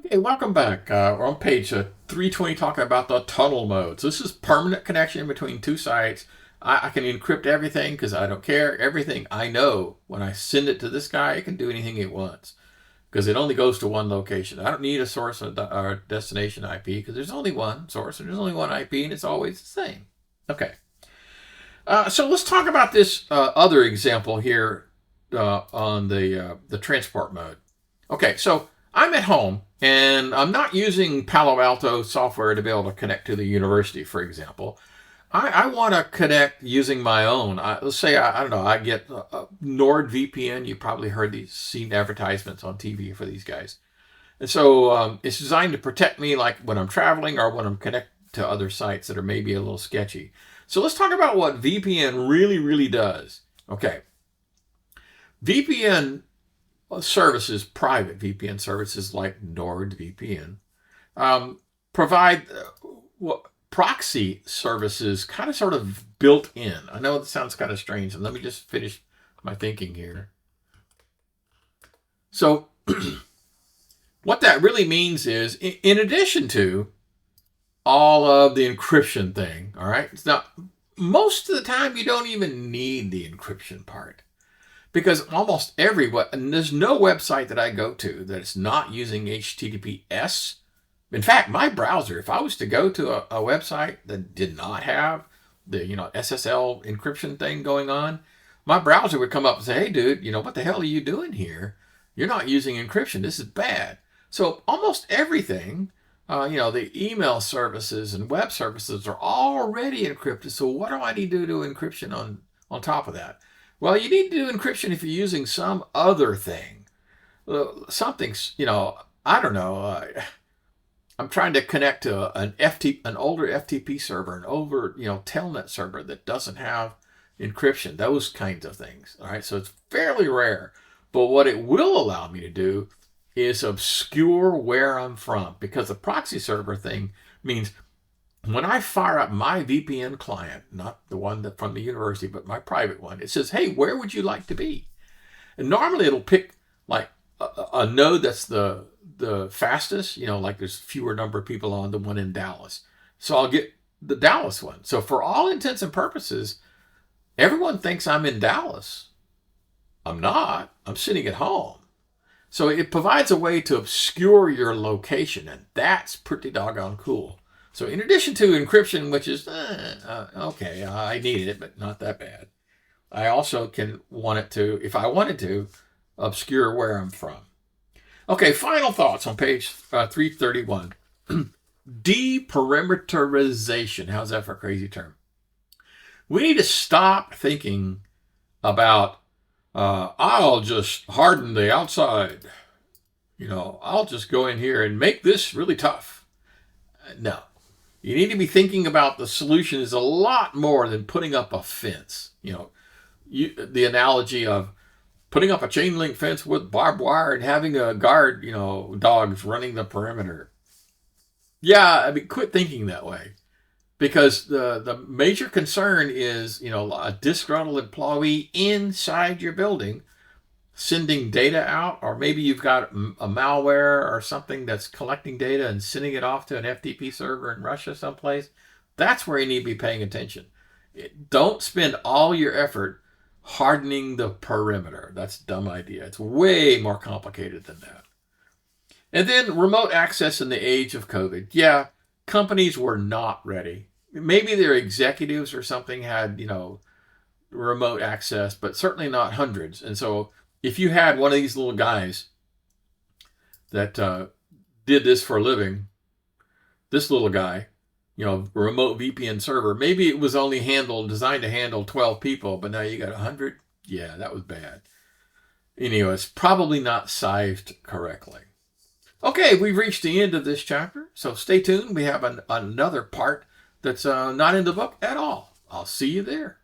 Okay, welcome back. We're on page 320 talking about the tunnel mode. So this is permanent connection between two sites. I can encrypt everything because I don't care. Everything I know, when I send it to this guy, it can do anything it wants because it only goes to one location. I don't need a source or destination IP because there's only one source and there's only one IP and it's always the same. Okay. So let's talk about this other example here on the transport mode. Okay, so I'm at home and I'm not using Palo Alto software to be able to connect to the university, for example. I want to connect using my own. Let's say, I don't know, I get NordVPN. You probably seen advertisements on TV for these guys. And so it's designed to protect me like when I'm traveling or when I'm connected to other sites that are maybe a little sketchy. So let's talk about what VPN really does. Okay. VPN services, private VPN services like NordVPN, provide proxy services kind of sort of built in. I know it sounds kind of strange, and let me just finish my thinking here. So what that really means is, in addition to all of the encryption thing, all right, now most of the time you don't even need the encryption part. Because almost and there's no website that I go to that's not using HTTPS. In fact, my browser, if I was to go to a website that did not have the SSL encryption thing going on, my browser would come up and say, "Hey, dude, what the hell are you doing here? You're not using encryption. This is bad." So almost everything, the email services and web services are already encrypted. So what do I need to do encryption on top of that? Well, you need to do encryption if you're using some other thing. Something's, I don't know. I'm trying to connect to an older FTP server, an older, telnet server that doesn't have encryption, those kinds of things. All right, so it's fairly rare. But what it will allow me to do is obscure where I'm from, because the proxy server thing means when I fire up my VPN client, not the one from the university, but my private one, it says, "Hey, where would you like to be?" And normally it'll pick like a node that's the fastest, like there's fewer number of people on, the one in Dallas. So I'll get the Dallas one. So for all intents and purposes, everyone thinks I'm in Dallas. I'm not. I'm sitting at home. So it provides a way to obscure your location, and that's pretty doggone cool. So in addition to encryption, which is, okay, I needed it, but not that bad, I also can want it to, if I wanted to, obscure where I'm from. Okay, final thoughts on page 331. Deperimeterization. How's that for a crazy term? We need to stop thinking about, I'll just harden the outside. I'll just go in here and make this really tough. No. You need to be thinking about the solution is a lot more than putting up a fence. The analogy of putting up a chain link fence with barbed wire and having a guard, dogs running the perimeter. Yeah, quit thinking that way. Because the major concern is, a disgruntled employee inside your building sending data out, or maybe you've got a malware or something that's collecting data and sending it off to an FTP server in Russia someplace. That's where you need to be paying attention. Don't spend all your effort hardening the perimeter. That's a dumb idea. It's way more complicated than that. And then remote access in the age of COVID. Yeah, companies were not ready. Maybe their executives or something had, remote access, but certainly not hundreds. And so if you had one of these little guys that did this for a living, this little guy, remote VPN server, maybe it was only designed to handle 12 people, but now you got 100. Yeah, that was bad. Anyway, it's probably not sized correctly. Okay, we've reached the end of this chapter, so stay tuned. We have another part that's not in the book at all. I'll see you there.